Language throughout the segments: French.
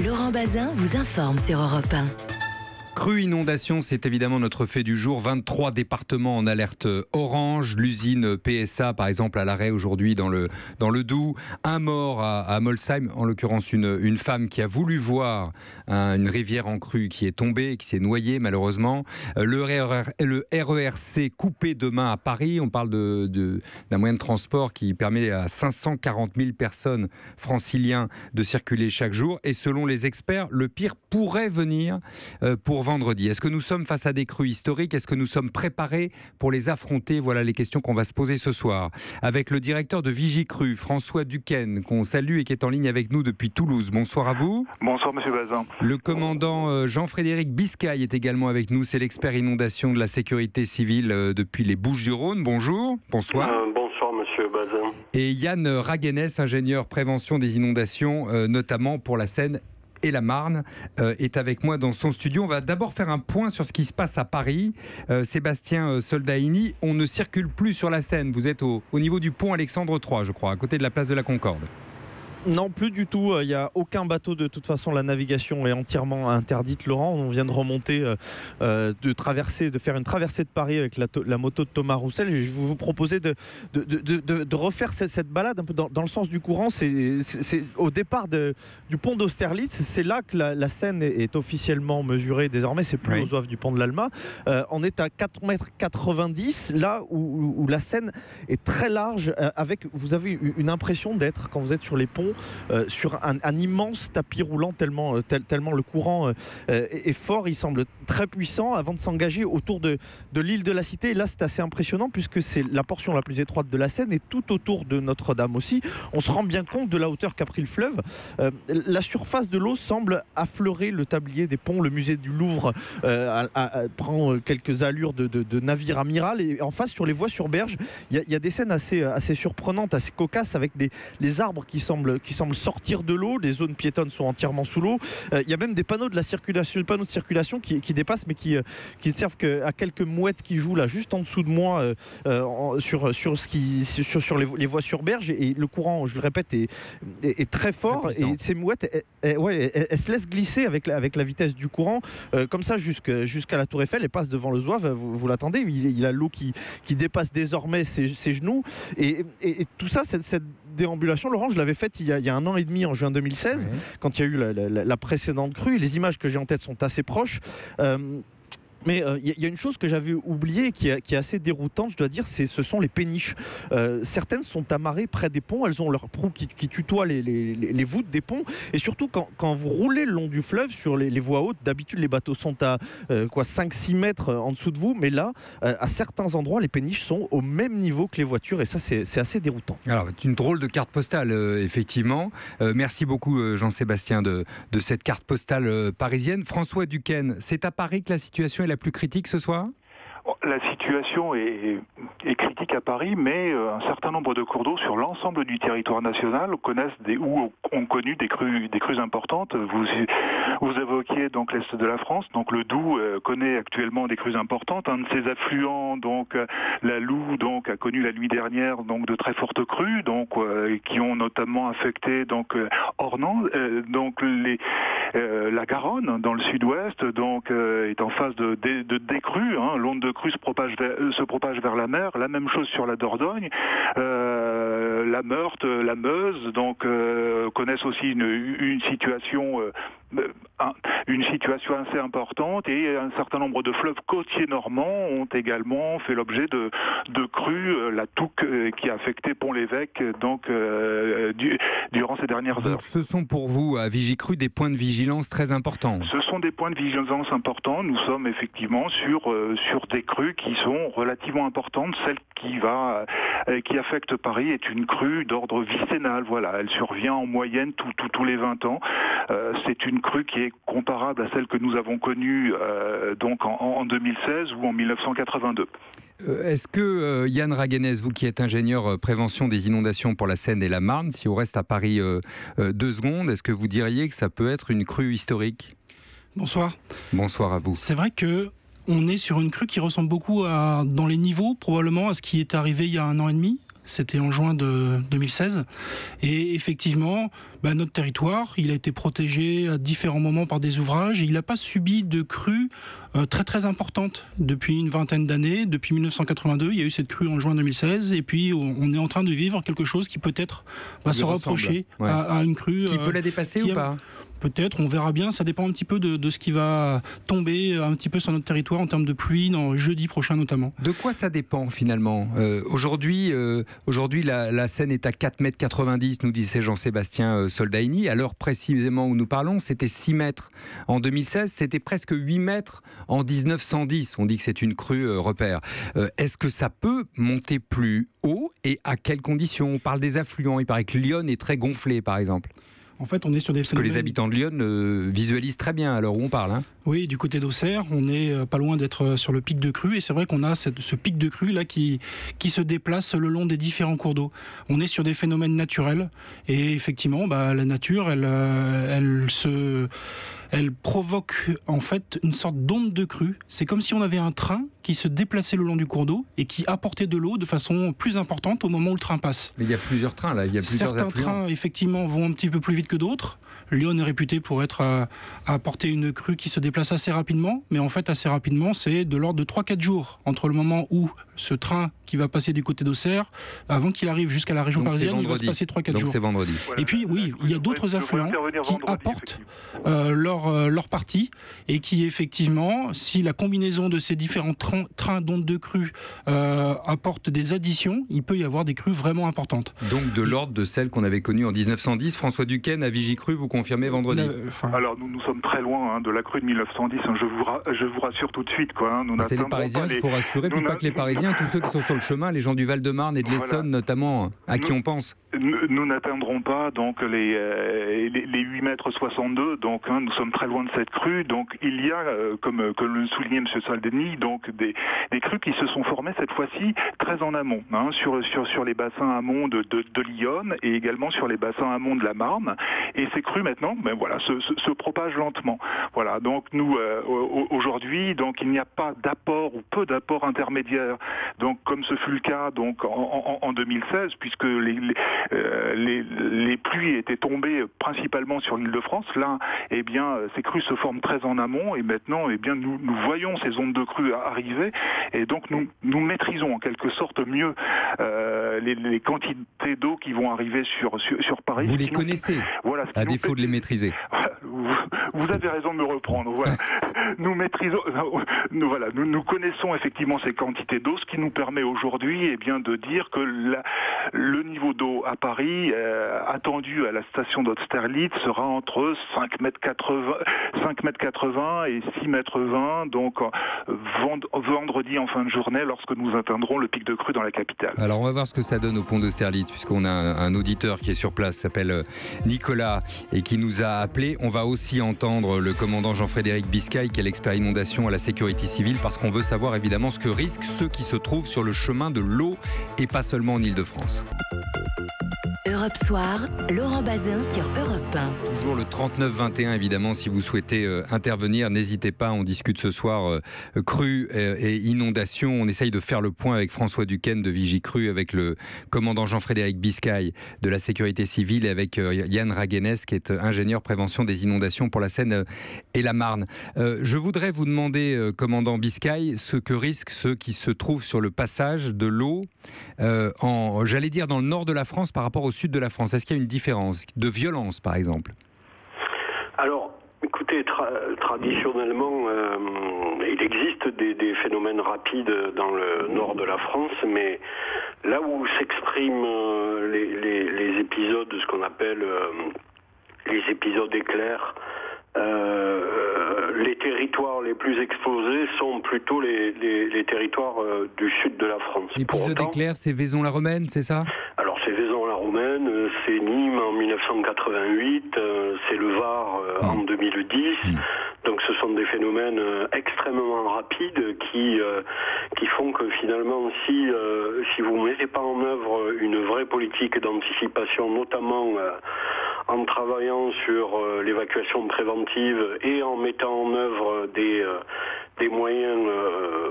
Laurent Bazin vous informe sur Europe 1. Crue inondation, c'est évidemment notre fait du jour. 23 départements en alerte orange. L'usine PSA, par exemple, à l'arrêt aujourd'hui dans le Doubs. Un mort à Molsheim, en l'occurrence une femme qui a voulu voir une rivière en crue qui est tombée, qui s'est noyée malheureusement. Le RERC coupé demain à Paris. On parle d'un moyen de transport qui permet à 540 000 personnes franciliens de circuler chaque jour. Et selon les experts, le pire pourrait venir pour vendredi. Est-ce que nous sommes face à des crues historiques? Est-ce que nous sommes préparés pour les affronter? Voilà les questions qu'on va se poser ce soir. Avec le directeur de Vigicru, François Duquesne, qu'on salue et qui est en ligne avec nous depuis Toulouse. Bonsoir à vous. Bonsoir Monsieur Bazin. Le commandant Jean-Frédéric Biscaille est également avec nous. C'est l'expert inondation de la sécurité civile depuis les Bouches-du-Rhône. Bonjour. Bonsoir. Bonsoir Monsieur Bazin. Et Yann Raguenès, ingénieur prévention des inondations, notamment pour la Seine et la Marne, est avec moi dans son studio. On va d'abord faire un point sur ce qui se passe à Paris. Sébastien Soldaini, on ne circule plus sur la Seine. Vous êtes au niveau du pont Alexandre III, je crois, à côté de la place de la Concorde. Non, plus du tout. Il n'y a aucun bateau. De toute façon, la navigation est entièrement interdite, Laurent. On vient de remonter, de faire une traversée de Paris avec la moto de Thomas Roussel. Et je vais vous proposer de refaire cette balade un peu dans le sens du courant. C'est au départ du pont d'Austerlitz. C'est là que la Seine est officiellement mesurée désormais. C'est plus aux ouaves du pont de l'Alma. On est à 4,90 m, là où la Seine est très large. Vous avez une impression d'être, quand vous êtes sur les ponts, sur un immense tapis roulant tellement le courant est fort. Il semble très puissant avant de s'engager autour de l'île de la Cité. Et là, c'est assez impressionnant puisque c'est la portion la plus étroite de la Seine et tout autour de Notre-Dame aussi. On se rend bien compte de la hauteur qu'a pris le fleuve. La surface de l'eau semble affleurer le tablier des ponts. Le musée du Louvre prend quelques allures de navire amiral. Et en face, sur les voies sur berge, il y a des scènes assez surprenantes, assez cocasses, avec les arbres qui semblent sortir de l'eau. Les zones piétonnes sont entièrement sous l'eau. Il y a même des panneaux de circulation qui dépassent, mais qui ne servent qu'à quelques mouettes qui jouent là juste en dessous de moi sur les voies sur berge. Et le courant, je le répète, est très fort. Et ces mouettes, elles se laissent glisser avec la vitesse du courant, comme ça jusqu'à la Tour Eiffel, et passent devant le Zouave. Vous l'attendez, il a l'eau qui dépasse désormais ses genoux. Et tout ça, cette déambulation, Laurent, je l'avais faite il y a 1 an et demi, en juin 2016, quand il y a eu la précédente crue. Les images que j'ai en tête sont assez proches. Mais il y a une chose que j'avais oubliée et qui est assez déroutante, je dois dire, ce sont les péniches. Certaines sont amarrées près des ponts, elles ont leur proue qui tutoie les voûtes des ponts. Et surtout, quand vous roulez le long du fleuve sur les voies hautes, d'habitude les bateaux sont à 5-6 mètres en dessous de vous. Mais là, à certains endroits, les péniches sont au même niveau que les voitures. Et ça, c'est assez déroutant. Alors, c'est une drôle de carte postale, effectivement. Merci beaucoup, Jean-Sébastien, de cette carte postale parisienne. François Duquesne, c'est à Paris que la situation est la plus critique ce soir? La situation est critique à Paris, mais un certain nombre de cours d'eau sur l'ensemble du territoire national ont connu des crues importantes. Vous évoquiez donc l'est de la France, donc le Doubs connaît actuellement des crues importantes. Un de ses affluents, donc la Loue, donc a connu la nuit dernière donc de très fortes crues, donc qui ont notamment affecté donc Ornans, donc la Garonne dans le sud-ouest, donc est en phase de décrue. L'onde de crue se propage vers la mer. La même chose sur la Dordogne. La Meurthe, la Meuse, donc connaissent aussi une situation assez importante, et un certain nombre de fleuves côtiers normands ont également fait l'objet de crues. La Touques qui a affecté Pont-l'Évêque donc durant ces dernières heures. Donc ce sont pour vous à Vigicru des points de vigilance très importants? Ce sont des points de vigilance importants. Nous sommes effectivement sur des crues qui sont relativement importantes. Celle qui affecte Paris est une crue d'ordre vicennal. Voilà, elle survient en moyenne tous les 20 ans. C'est une crue qui est comparable à celle que nous avons connue donc en 2016 ou en 1982. Est-ce que Yann Raguenès, vous qui êtes ingénieur prévention des inondations pour la Seine et la Marne, si on reste à Paris 2 secondes, est-ce que vous diriez que ça peut être une crue historique? Bonsoir. Bonsoir à vous. C'est vrai que on est sur une crue qui ressemble beaucoup dans les niveaux, probablement, à ce qui est arrivé il y a 1 an et demi. c'était en juin de 2016. Et effectivement, notre territoire, il a été protégé à différents moments par des ouvrages. Et il n'a pas subi de crues très très importantes depuis une vingtaine d'années. Depuis 1982, il y a eu cette crue en juin 2016. Et puis, on est en train de vivre quelque chose qui peut-être va se rapprocher à une crue. Qui peut la dépasser ou pas ? Peut-être, on verra bien, ça dépend un petit peu de ce qui va tomber un petit peu sur notre territoire en termes de pluie, jeudi prochain notamment. De quoi ça dépend finalement ? Aujourd'hui, la Seine est à 4,90 m, nous disait Jean-Sébastien Soldaini. À l'heure précisément où nous parlons, c'était 6 mètres en 2016, c'était presque 8 mètres en 1910. On dit que c'est une crue repère. Est-ce que ça peut monter plus haut et à quelles conditions ? On parle des affluents, il paraît que Lyon est très gonflé par exemple. En fait, on est sur des phénomènes... Parce que les habitants de Lyon visualisent très bien à l'heure où on parle. Hein. Oui, du côté d'Auxerre, on est pas loin d'être sur le pic de crue. Et c'est vrai qu'on a ce pic de crue là qui se déplace le long des différents cours d'eau. On est sur des phénomènes naturels. Et effectivement, la nature, elle provoque en fait une sorte d'onde de crue. C'est comme si on avait un train qui se déplaçait le long du cours d'eau et qui apportait de l'eau de façon plus importante au moment où le train passe. Mais il y a plusieurs trains là, il y a plusieurs Certains affluents. Trains effectivement vont un petit peu plus vite que d'autres. Lyon est réputé pour être à apporter une crue qui se déplace assez rapidement, mais en fait assez rapidement, c'est de l'ordre de 3-4 jours entre le moment où ce train qui va passer du côté d'Auxerre, avant qu'il arrive jusqu'à la région parisienne, il va se passer 3-4 jours. Donc c'est vendredi. Et puis oui, il y a d'autres affluents qui apportent leur partie et qui effectivement, si la combinaison de ces différents trains d'ondes de crue apporte des additions, il peut y avoir des crues vraiment importantes. Donc de l'ordre de celles qu'on avait connues en 1910. François Duquesne à Vigicru, vous confirmez vendredi. Alors nous sommes très loin de la crue de 1910, je vous rassure tout de suite. C'est les Parisiens qu'il faut rassurer, puis pas que les Parisiens, tous ceux qui sont sur le chemin, les gens du Val-de-Marne et de l'Essonne notamment, qui on pense. Nous n'atteindrons pas donc les 8 mètres 62, donc nous sommes très loin de cette crue. Donc il y a, comme le soulignait M. Soldaini, donc des crues qui se sont formées cette fois-ci très en amont, sur les bassins amont de Lyon et également sur les bassins amont de la Marne. Et ces crues maintenant, se propagent lentement. Voilà. Donc nous aujourd'hui, donc il n'y a pas d'apport ou peu d'apport intermédiaire. Donc comme ce fut le cas donc en 2016, puisque les pluies étaient tombées principalement sur l'Île-de-France. Là, ces crues se forment très en amont et maintenant, nous voyons ces ondes de crues arriver et donc nous maîtrisons en quelque sorte mieux les quantités d'eau qui vont arriver sur Paris. Vous les connaissez, voilà, à défaut de les maîtriser. Vous avez raison de me reprendre. Voilà. Nous maîtrisons, nous connaissons effectivement ces quantités d'eau, ce qui nous permet aujourd'hui de dire que le niveau d'eau à Paris attendu à la station d'Austerlitz sera entre 5,80 m et 6,20 m, donc vendredi en fin de journée lorsque nous atteindrons le pic de crue dans la capitale. Alors on va voir ce que ça donne au pont d'Austerlitz, puisqu'on a un auditeur qui est sur place, s'appelle Nicolas, et qui nous a appelé. On va aussi entendre le commandant Jean-Frédéric Biscay, qui est l'expert inondation à la sécurité civile, parce qu'on veut savoir évidemment ce que risquent ceux qui se trouvent sur le chemin de l'eau, et pas seulement en Île-de-France. Europe Soir, Laurent Bazin sur Europe 1. Toujours le 39-21, évidemment, si vous souhaitez intervenir, n'hésitez pas. On discute ce soir crue et inondation. On essaye de faire le point avec François Duquesne de Vigicru, avec le commandant Jean-Frédéric Biscay de la sécurité civile et avec Yann Raguenès, qui est ingénieur prévention des inondations pour la Seine et la Marne. Je voudrais vous demander, commandant Biscay, ce que risquent ceux qui se trouvent sur le passage de l'eau j'allais dire dans le nord de la France par rapport au sud de la France. Est-ce qu'il y a une différence de violence, par exemple ? Alors, écoutez, traditionnellement, il existe des phénomènes rapides dans le nord de la France, mais là où s'expriment les épisodes, ce qu'on appelle les épisodes éclairs, les territoires les plus exposés sont plutôt les territoires du sud de la France. Épisode éclair, c'est Vaison-la-Romaine, c'est ça ? Alors c'est Vaison-la-Romaine, c'est Nîmes en 1988, c'est le Var en 2010. Donc ce sont des phénomènes extrêmement rapides qui font que finalement si vous ne mettez pas en œuvre une vraie politique d'anticipation, notamment en travaillant sur l'évacuation préventive et en mettant en œuvre des moyens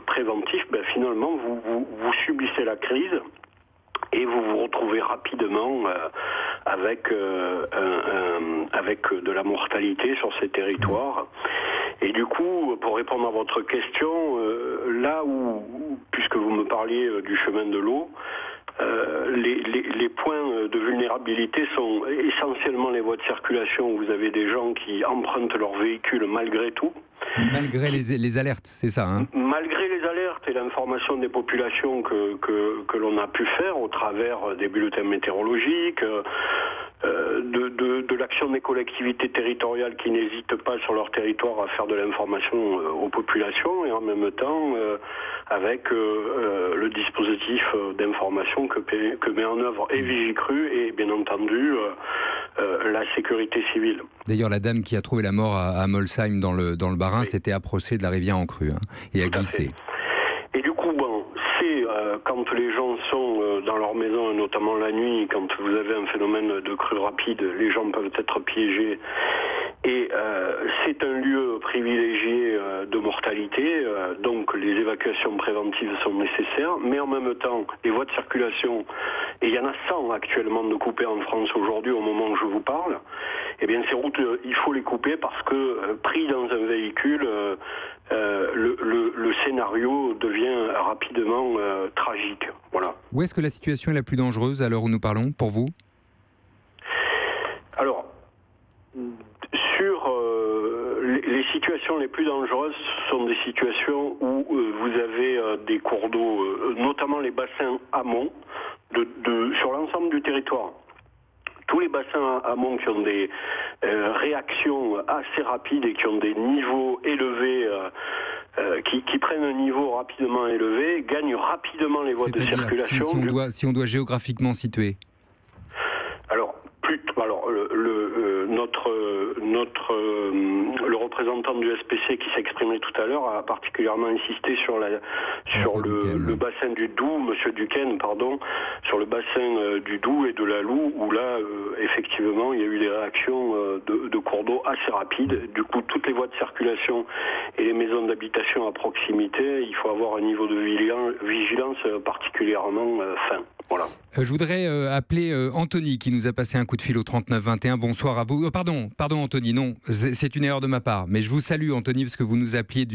préventifs, finalement vous subissez la crise et vous vous retrouvez rapidement avec de la mortalité sur ces territoires. Et du coup, pour répondre à votre question, là où, puisque vous me parliez du chemin de l'eau, les points de vulnérabilité sont essentiellement les voies de circulation où vous avez des gens qui empruntent leur véhicule malgré tout. Malgré les alertes, c'est ça, hein? Malgré les alertes et l'information des populations que l'on a pu faire au travers des bulletins météorologiques, de l'action des collectivités territoriales qui n'hésitent pas sur leur territoire à faire de l'information aux populations, et en même temps avec le dispositif d'information que met en œuvre et Vigicru et bien entendu la sécurité civile. D'ailleurs, la dame qui a trouvé la mort à Molsheim dans le Bas-Rhin s'était approchée de la rivière en crue, hein, et a glissé. Et du coup, c'est quand les gens sont dans leur maison, notamment la nuit, quand vous avez un phénomène de crue rapide, les gens peuvent être piégés. Et c'est un lieu privilégié de mortalité, donc les évacuations préventives sont nécessaires, mais en même temps, les voies de circulation, et il y en a 100 actuellement de coupées en France aujourd'hui au moment où je vous parle, eh bien ces routes, il faut les couper parce que pris dans un véhicule, le scénario devient rapidement tragique. Voilà. Où est-ce que la situation est la plus dangereuse à l'heure où nous parlons, pour vous ? Alors, sur les situations les plus dangereuses sont des situations où vous avez des cours d'eau, notamment les bassins amont, sur l'ensemble du territoire. Tous les bassins amont qui ont des réactions assez rapides et qui ont des niveaux élevés, qui prennent un niveau rapidement élevé, gagnent rapidement les voies de circulation. Si on doit géographiquement situer. Le représentant du SPC qui s'exprimait tout à l'heure a particulièrement insisté sur le bassin du Doubs, Monsieur Duquesne, pardon, sur le bassin du Doubs et de la Loue, où là, effectivement, il y a eu des réactions de cours d'eau assez rapides. Du coup, toutes les voies de circulation et les maisons d'habitation à proximité, il faut avoir un niveau de vigilance particulièrement fin. Voilà. Je voudrais appeler Anthony qui nous a passé un coup de fil au 3921. Bonsoir à vous. Pardon Anthony, non, c'est une erreur de ma part. Mais je vous salue Anthony parce que vous nous appeliez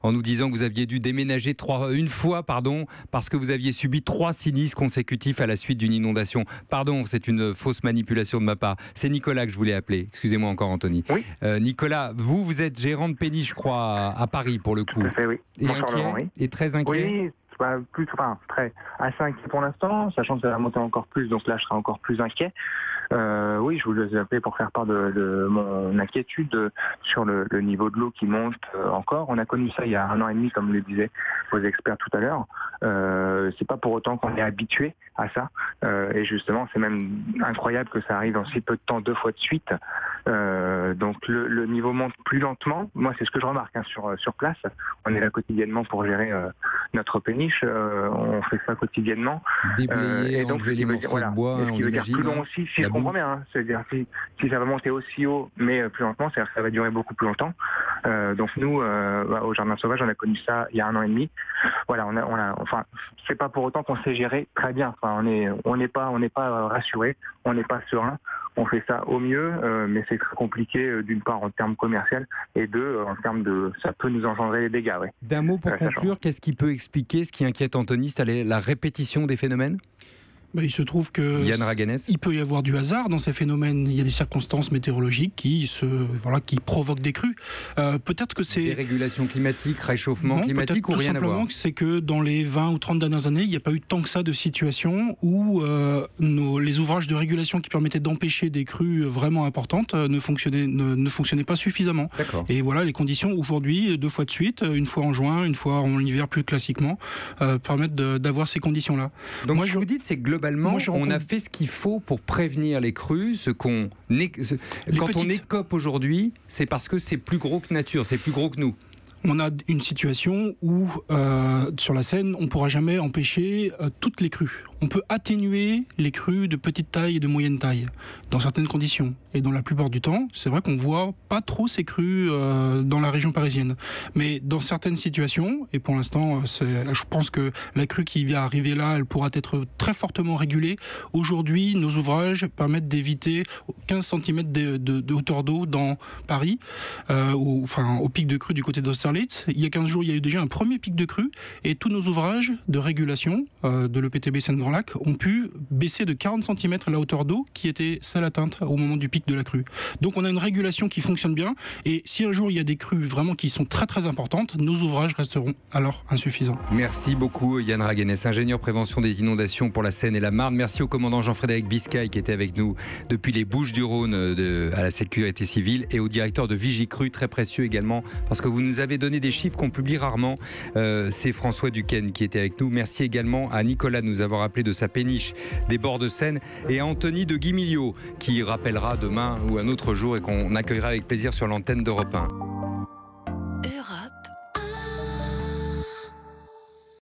en nous disant que vous aviez dû déménager une fois, parce que vous aviez subi 3 sinistres consécutifs à la suite d'une inondation. Pardon, c'est une fausse manipulation de ma part. C'est Nicolas que je voulais appeler. Excusez-moi encore Anthony. Oui. Nicolas, vous êtes gérant de péniche, je crois, à Paris pour le coup. Tout à fait, oui. Et inquiet, oui. Et très inquiet. Oui. Assez inquiet pour l'instant, sachant que ça va monter encore plus, donc là je serai encore plus inquiet. Oui, je vous ai appelé pour faire part de mon inquiétude sur le niveau de l'eau qui monte encore. On a connu ça il y a 1 an et demi, comme le disaient vos experts tout à l'heure. C'est pas pour autant qu'on est habitué à ça. Et justement, c'est même incroyable que ça arrive en si peu de temps, 2 fois de suite. Donc le niveau monte plus lentement. Moi, c'est ce que je remarque sur place. On est là quotidiennement pour gérer notre péniche. On fait ça quotidiennement. Déblayer, et donc, enlever les morceaux de bois, ce qui veut dire plus long aussi, si je comprends bien. Hein, c'est-à-dire si ça va monter aussi haut, mais plus lentement, c'est-à-dire que ça va durer beaucoup plus longtemps. Donc nous, au Jardin Sauvage, on a connu ça il y a 1 an et demi. Voilà, enfin, c'est pas pour autant qu'on sait gérer très bien. Enfin, on n'est pas rassuré, on n'est pas serein. On fait ça au mieux, mais c'est très compliqué d'une part en termes commerciaux et en termes ça peut nous engendrer des dégâts. Ouais. D'un mot pour conclure, qu'est-ce qui peut expliquer ce qui inquiète Anthony, c'est la répétition des phénomènes ? Il se trouve que il peut y avoir du hasard dans ces phénomènes. Il y a des circonstances météorologiques qui provoquent des crues. Peut-être que c'est... Dérégulation climatique, réchauffement climatique ou rien à voir ? Tout simplement que c'est que dans les 20 ou 30 dernières années, il n'y a pas eu tant que ça de situations où les ouvrages de régulation qui permettaient d'empêcher des crues vraiment importantes ne fonctionnaient pas suffisamment. D'accord. Et voilà, les conditions aujourd'hui, 2 fois de suite, une fois en juin, une fois en hiver plus classiquement, permettent d'avoir ces conditions-là. Donc moi, je vous dis, c'est globalement, on a fait ce qu'il faut pour prévenir les crues. Quand on écope aujourd'hui, c'est parce que c'est plus gros que nature, c'est plus gros que nous. on a une situation où sur la Seine, on ne pourra jamais empêcher toutes les crues. On peut atténuer les crues de petite taille et de moyenne taille dans certaines conditions. Et dans la plupart du temps, c'est vrai qu'on ne voit pas trop ces crues dans la région parisienne. Mais dans certaines situations, et pour l'instant, je pense que la crue qui va arriver là, elle pourra être très fortement régulée. Aujourd'hui, nos ouvrages permettent d'éviter 15 cm de hauteur d'eau dans Paris, au pic de crue du côté d'Austerlitz. Il y a 15 jours, il y a eu déjà un premier pic de crue, et tous nos ouvrages de régulation de l'EPTB Seine-Grand Lac ont pu baisser de 40 cm la hauteur d'eau qui était celle atteinte au moment du pic de la crue. Donc on a une régulation qui fonctionne bien, et si un jour il y a des crues vraiment qui sont très très importantes, nos ouvrages resteront alors insuffisants. Merci beaucoup Yann Raguenès, ingénieur prévention des inondations pour la Seine et la Marne. Merci au commandant Jean-Frédéric Biscay qui était avec nous depuis les Bouches-du-Rhône à la sécurité civile, et au directeur de Vigicru, très précieux également parce que vous nous avez donné des chiffres qu'on publie rarement. C'est François Duquesne qui était avec nous. Merci également à Nicolas de nous avoir appelé de sa péniche des bords de Seine, et à Anthony de Guimiliau qui rappellera demain ou un autre jour et qu'on accueillera avec plaisir sur l'antenne d'Europe 1.